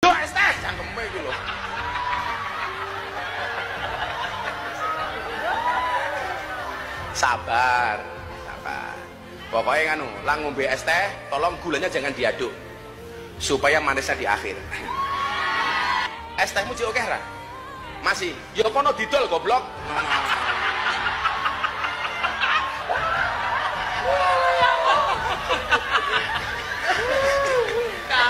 Duh, es teh cangkeme iki lho. Sabar, sabar. Pokoknya nganu, lang ngombe es teh, tolong gulanya jangan diaduk. Supaya manisnya di akhir. Es tehmu cik oke ra? Masih. Ya kono didol goblok.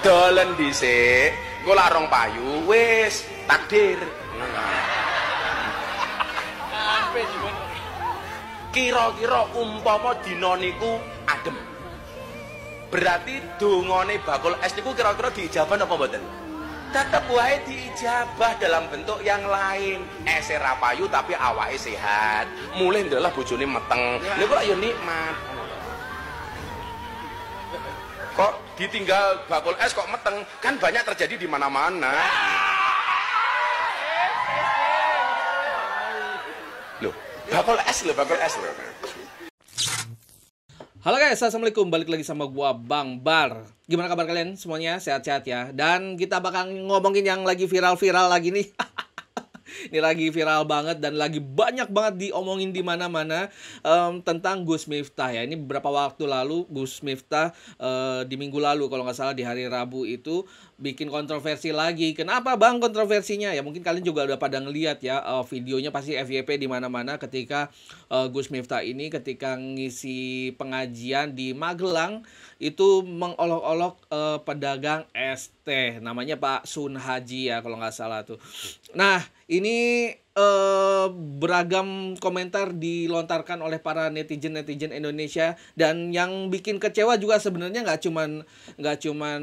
Dolen dhisik, engko larong payu wis takdir. Kira-kira umpama dina niku adem. Berarti dongane bakul es niku kira-kira diijabah apa mboten? Tetep wae diijabah dalam bentuk yang lain. Ese ra payu tapi awake sehat. Mulih ndelah bojone meteng. Niku lak yo nikmat. Kok ditinggal bakul es kok meteng? Kan banyak terjadi di mana-mana. Loh, bakul es loh, bakul es loh. Halo guys, assalamualaikum. Balik lagi sama gua Bang Bar. Gimana kabar kalian semuanya? Sehat-sehat ya. Dan kita bakal ngomongin yang lagi viral-viral lagi nih. Ini lagi viral banget dan lagi banyak banget diomongin di mana-mana tentang Gus Miftah ya. Ini beberapa waktu lalu Gus Miftah di minggu lalu kalau nggak salah di hari Rabu itu bikin kontroversi lagi. Kenapa Bang kontroversinya? Ya mungkin kalian juga udah pada ngeliat ya videonya pasti FYP di mana-mana ketika Gus Miftah ini ketika ngisi pengajian di Magelang itu mengolok-olok pedagang es teh namanya Pak Sun Haji ya kalau nggak salah tuh. Nah ini beragam komentar dilontarkan oleh para netizen Indonesia dan yang bikin kecewa juga sebenarnya nggak cuman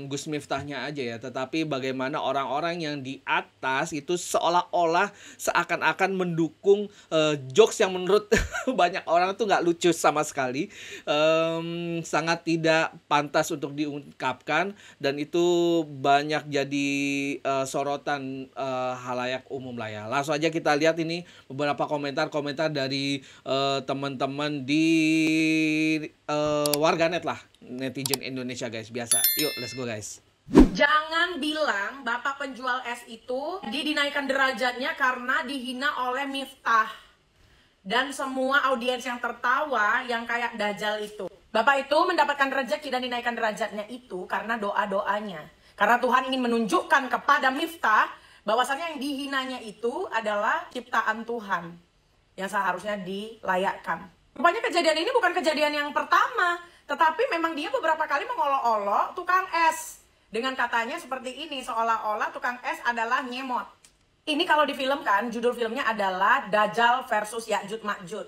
Gus Miftahnya aja ya, tetapi bagaimana orang-orang yang di atas itu seolah-olah seakan-akan mendukung jokes yang menurut banyak orang tuh nggak lucu sama sekali, sangat tidak pantas untuk diungkapkan dan itu banyak jadi sorotan halayak umum lah ya. Langsung aja kita lihat ini beberapa komentar dari teman-teman di warganet lah, netizen Indonesia guys, biasa. Yuk, let's go guys. Jangan bilang bapak penjual es itu dinaikkan derajatnya karena dihina oleh Miftah dan semua audiens yang tertawa yang kayak Dajjal itu. Bapak itu mendapatkan rezeki dan dinaikkan derajatnya itu karena doa-doanya. Karena Tuhan ingin menunjukkan kepada Miftah bahwasannya yang dihinanya itu adalah ciptaan Tuhan yang seharusnya dilayakkan. Rupanya kejadian ini bukan kejadian yang pertama, tetapi memang dia beberapa kali mengolok-olok tukang es dengan katanya seperti ini, seolah-olah tukang es adalah nyemot. Ini kalau difilmkan, judul filmnya adalah Dajjal versus Ya'juj Ma'juj.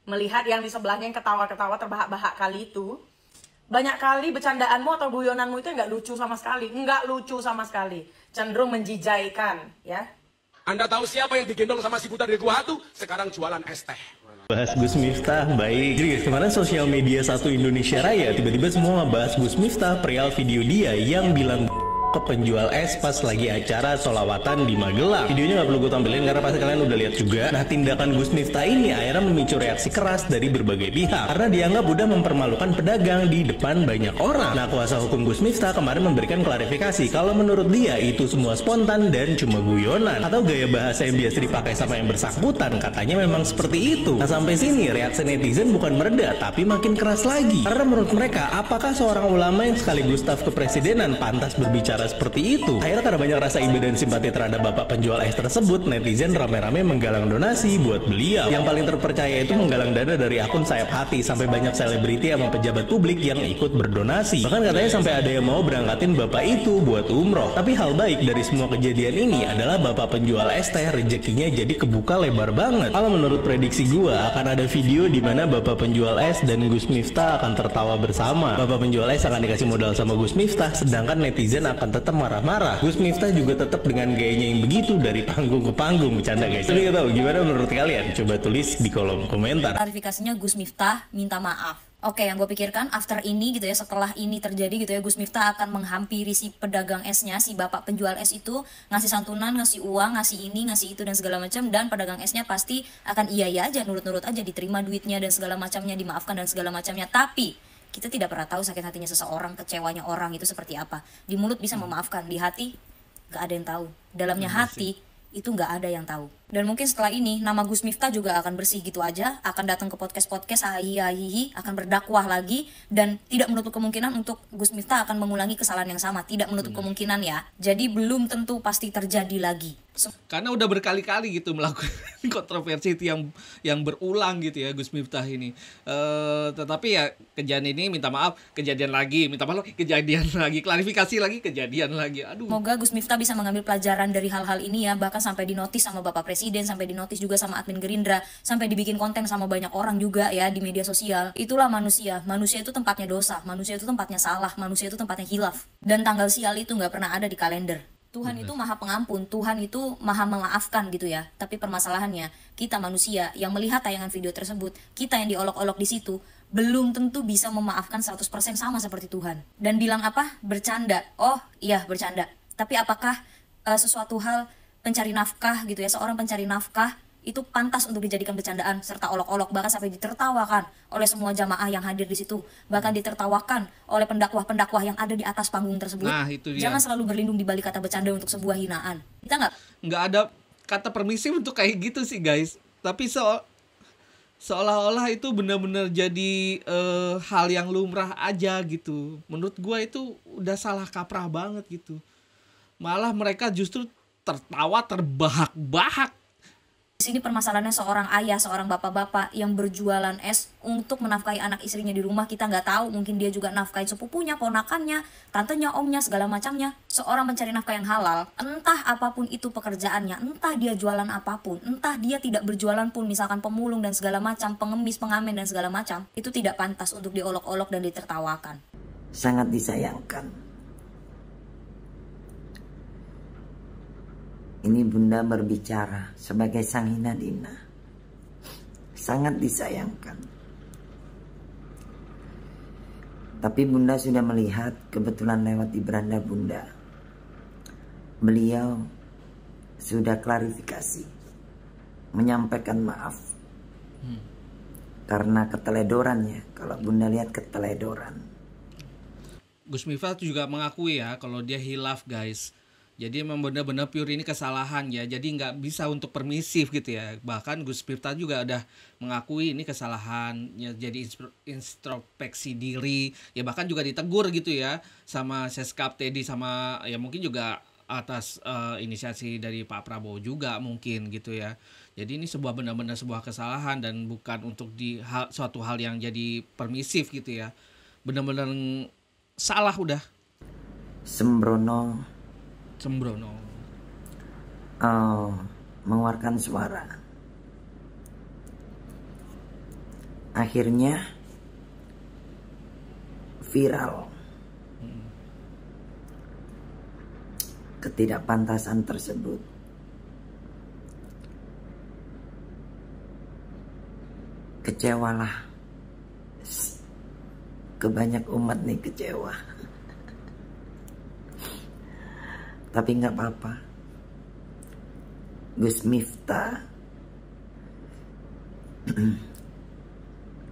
Melihat yang di sebelahnya yang ketawa-ketawa terbahak-bahak kali itu, banyak kali bercandaanmu atau guyonanmu itu nggak lucu sama sekali. Nggak lucu sama sekali. Cenderung menjijaikan, ya. Anda tahu siapa yang digendong sama si buta dari gua hantu? Sekarang jualan es teh. Bahas Gus Miftah, baik. Jadi guys, kemarin sosial media satu Indonesia Raya tiba-tiba semua ngebahas Gus Miftah perihal video dia yang bilang ke penjual es pas lagi acara sholawatan di Magelang. Videonya nggak perlu gue tampilin karena pasti kalian udah lihat juga. Nah, tindakan Gus Miftah ini akhirnya memicu reaksi keras dari berbagai pihak karena dianggap udah mempermalukan pedagang di depan banyak orang. Nah, kuasa hukum Gus Miftah kemarin memberikan klarifikasi kalau menurut dia itu semua spontan dan cuma guyonan atau gaya bahasa yang biasa dipakai sama yang bersangkutan. Katanya memang seperti itu. Nah, sampai sini reaksi netizen bukan mereda tapi makin keras lagi karena menurut mereka apakah seorang ulama yang sekaligus staf kepresidenan pantas berbicara seperti itu. Akhirnya karena banyak rasa iba dan simpati terhadap bapak penjual es tersebut, netizen rame-rame menggalang donasi buat beliau. Yang paling terpercaya itu menggalang dana dari akun Sayap Hati sampai banyak selebriti sama pejabat publik yang ikut berdonasi. Bahkan katanya sampai ada yang mau berangkatin bapak itu buat umroh. Tapi hal baik dari semua kejadian ini adalah bapak penjual es teh rezekinya jadi kebuka lebar banget. Kalau menurut prediksi gua akan ada video di mana bapak penjual es dan Gus Miftah akan tertawa bersama. Bapak penjual es akan dikasih modal sama Gus Miftah, sedangkan netizen akan tetap marah-marah. Gus Miftah juga tetap dengan gayanya yang begitu dari panggung ke panggung, bercanda guys. Tapi nggak tahu gimana menurut kalian? Coba tulis di kolom komentar. Klarifikasinya Gus Miftah minta maaf. Oke, yang gue pikirkan after ini gitu ya, setelah ini terjadi gitu ya, Gus Miftah akan menghampiri si pedagang esnya, si bapak penjual es itu, ngasih santunan, ngasih uang, ngasih ini, ngasih itu dan segala macam, dan pedagang esnya pasti akan iya aja, nurut-nurut aja, diterima duitnya dan segala macamnya, dimaafkan dan segala macamnya. Tapi Kita tidak pernah tahu sakit hatinya seseorang, kecewanya orang itu seperti apa. Di mulut bisa memaafkan, di hati gak ada yang tahu. Dalamnya hati itu nggak ada yang tahu. Dan mungkin setelah ini nama Gus Miftah juga akan bersih gitu aja, akan datang ke podcast ahihi, akan berdakwah lagi, dan tidak menutup kemungkinan untuk Gus Miftah akan mengulangi kesalahan yang sama, tidak menutup kemungkinan ya. Jadi belum tentu pasti terjadi lagi. Karena udah berkali-kali gitu melakukan kontroversi itu yang berulang gitu ya Gus Miftah ini. Tetapi ya kejadian ini minta maaf, kejadian lagi, minta maaf, kejadian lagi, klarifikasi lagi, kejadian lagi. Aduh. Semoga Gus Miftah bisa mengambil pelajaran dari hal-hal ini ya, bahkan sampai dinotis sama Bapak Presiden, sampai dinotis juga sama admin Gerindra, sampai dibikin konten sama banyak orang juga ya di media sosial. Itulah manusia. Manusia itu tempatnya dosa, manusia itu tempatnya salah, manusia itu tempatnya hilaf. Dan tanggal sial itu nggak pernah ada di kalender. Tuhan itu maha pengampun, Tuhan itu maha memaafkan gitu ya. Tapi permasalahannya, kita manusia yang melihat tayangan video tersebut, kita yang diolok-olok di situ, belum tentu bisa memaafkan 100% sama seperti Tuhan. Dan bilang apa? Bercanda. Oh iya bercanda. Tapi apakah sesuatu hal pencari nafkah gitu ya, seorang pencari nafkah itu pantas untuk dijadikan bercandaan serta olok-olok, bahkan sampai ditertawakan oleh semua jamaah yang hadir di situ, bahkan ditertawakan oleh pendakwah-pendakwah yang ada di atas panggung tersebut. Nah, itu dia. Jangan selalu berlindung di balik kata bercanda untuk sebuah hinaan. Kita nggak ada kata permisif untuk kayak gitu sih guys. Tapi seolah-olah itu benar-benar jadi hal yang lumrah aja gitu. Menurut gua itu udah salah kaprah banget gitu. Malah mereka justru tertawa terbahak-bahak. Di sini permasalahannya seorang ayah, seorang bapak-bapak yang berjualan es untuk menafkahi anak istrinya di rumah. Kita nggak tahu, mungkin dia juga nafkahin sepupunya, ponakannya, tantenya, omnya, segala macamnya. Seorang pencari nafkah yang halal, entah apapun itu pekerjaannya, entah dia jualan apapun, entah dia tidak berjualan pun, misalkan pemulung dan segala macam, pengemis, pengamen dan segala macam, itu tidak pantas untuk diolok-olok dan ditertawakan. Sangat disayangkan. Ini Bunda berbicara sebagai sang Hinadina. Sangat disayangkan. Tapi Bunda sudah melihat, kebetulan lewat di beranda Bunda. Beliau sudah klarifikasi, menyampaikan maaf. Karena keteledorannya, kalau Bunda lihat keteledoran. Gus Miftah juga mengakui ya kalau dia hilaf guys. Jadi memang benar-benar pure ini kesalahan ya. Jadi nggak bisa untuk permisif gitu ya. Bahkan Gus Miftah juga udah mengakui ini kesalahan ya, jadi introspeksi diri. Ya bahkan juga ditegur gitu ya sama Seskap Teddy, sama ya mungkin juga atas inisiasi dari Pak Prabowo juga mungkin gitu ya. Jadi ini benar-benar sebuah kesalahan dan bukan untuk suatu hal yang jadi permisif gitu ya. Benar-benar salah udah. Sembrono mengeluarkan suara. Akhirnya viral. Ketidakpantasan tersebut. Kecewalah. Kebanyak umat nih kecewa. Tapi nggak apa-apa. Gus Miftah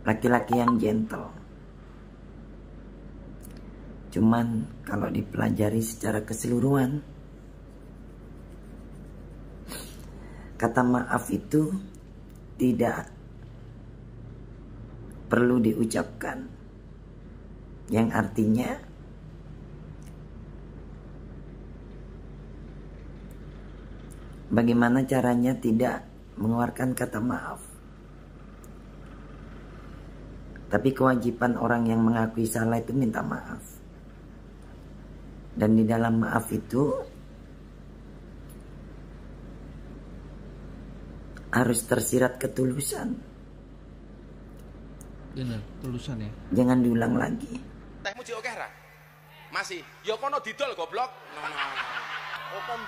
laki-laki yang gentle. Cuman kalau dipelajari secara keseluruhan, kata maaf itu tidak perlu diucapkan, yang artinya bagaimana caranya tidak mengeluarkan kata maaf. Tapi kewajiban orang yang mengakui salah itu minta maaf. Dan di dalam maaf itu harus tersirat ketulusan. Benar, ketulusan ya. Jangan diulang lagi. Tehmu jek oke ra? Masih. Ya kono didol goblok.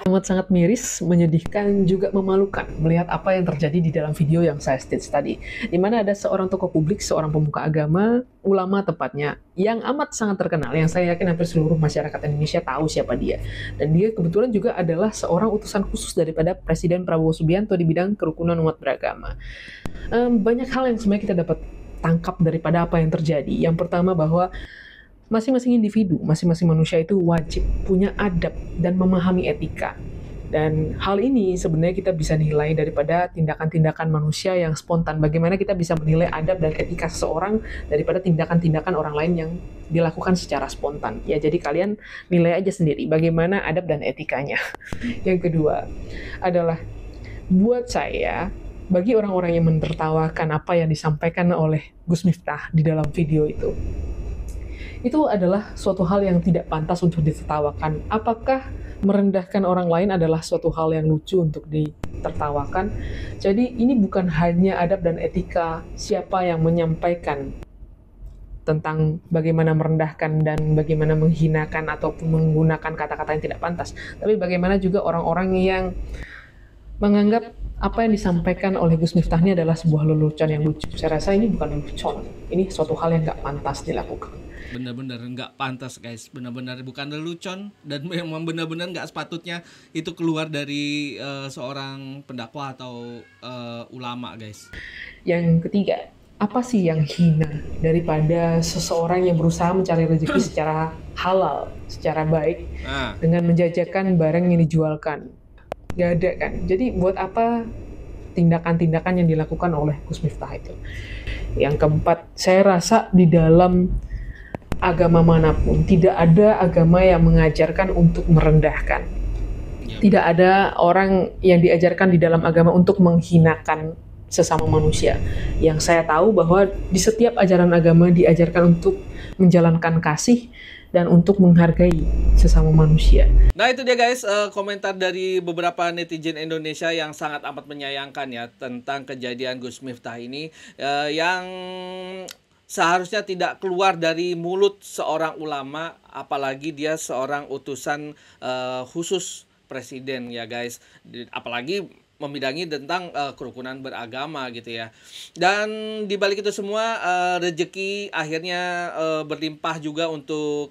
Amat sangat miris, menyedihkan, juga memalukan melihat apa yang terjadi di dalam video yang saya stage tadi, di mana ada seorang tokoh publik, seorang pemuka agama, ulama tepatnya, yang amat sangat terkenal, yang saya yakin hampir seluruh masyarakat Indonesia tahu siapa dia. Dan dia kebetulan juga adalah seorang utusan khusus daripada Presiden Prabowo Subianto di bidang kerukunan umat beragama. Banyak hal yang sebenarnya kita dapat tangkap daripada apa yang terjadi. Yang pertama bahwa masing-masing individu, masing-masing manusia itu wajib punya adab dan memahami etika. Dan hal ini sebenarnya kita bisa nilai daripada tindakan-tindakan manusia yang spontan. Bagaimana kita bisa menilai adab dan etika seseorang daripada tindakan-tindakan orang lain yang dilakukan secara spontan. Ya, jadi kalian nilai aja sendiri bagaimana adab dan etikanya. Yang kedua adalah, buat saya, bagi orang-orang yang menertawakan apa yang disampaikan oleh Gus Miftah di dalam video itu adalah suatu hal yang tidak pantas untuk ditertawakan. Apakah merendahkan orang lain adalah suatu hal yang lucu untuk ditertawakan? Jadi ini bukan hanya adab dan etika siapa yang menyampaikan tentang bagaimana merendahkan dan bagaimana menghinakan ataupun menggunakan kata-kata yang tidak pantas, tapi bagaimana juga orang-orang yang menganggap apa yang disampaikan oleh Gus Miftah ini adalah sebuah lelucon yang lucu. Saya rasa ini bukan lelucon, ini suatu hal yang nggak pantas dilakukan. Benar-benar nggak pantas guys, benar-benar bukan lelucon, dan memang benar-benar nggak sepatutnya itu keluar dari seorang pendakwah atau ulama guys. Yang ketiga, apa sih yang hina daripada seseorang yang berusaha mencari rezeki secara halal, secara baik, dengan menjajakan barang yang dijualkan? Gak ada kan? Jadi buat apa tindakan-tindakan yang dilakukan oleh Gus Miftah itu? Yang keempat, saya rasa di dalam agama manapun tidak ada agama yang mengajarkan untuk merendahkan. Tidak ada orang yang diajarkan di dalam agama untuk menghinakan sesama manusia. Yang saya tahu bahwa di setiap ajaran agama diajarkan untuk menjalankan kasih dan untuk menghargai sesama manusia. Nah itu dia guys, komentar dari beberapa netizen Indonesia yang sangat amat menyayangkan ya tentang kejadian Gus Miftah ini, yang seharusnya tidak keluar dari mulut seorang ulama, apalagi dia seorang utusan khusus presiden ya guys, apalagi membidangi tentang kerukunan beragama gitu ya. Dan dibalik itu semua rezeki akhirnya berlimpah juga untuk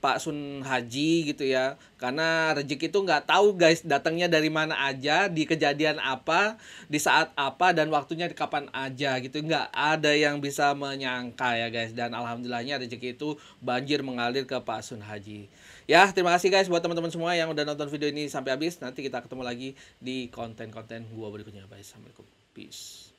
Pak Sun Haji gitu ya, karena rezeki itu nggak tahu guys datangnya dari mana aja, di kejadian apa, di saat apa, dan waktunya di kapan aja gitu, nggak ada yang bisa menyangka ya guys. Dan alhamdulillahnya rezeki itu banjir mengalir ke Pak Sun Haji ya. Terima kasih guys buat teman-teman semua yang udah nonton video ini sampai habis. Nanti kita ketemu lagi di konten-konten gua berikutnya. Bye, assalamualaikum, peace.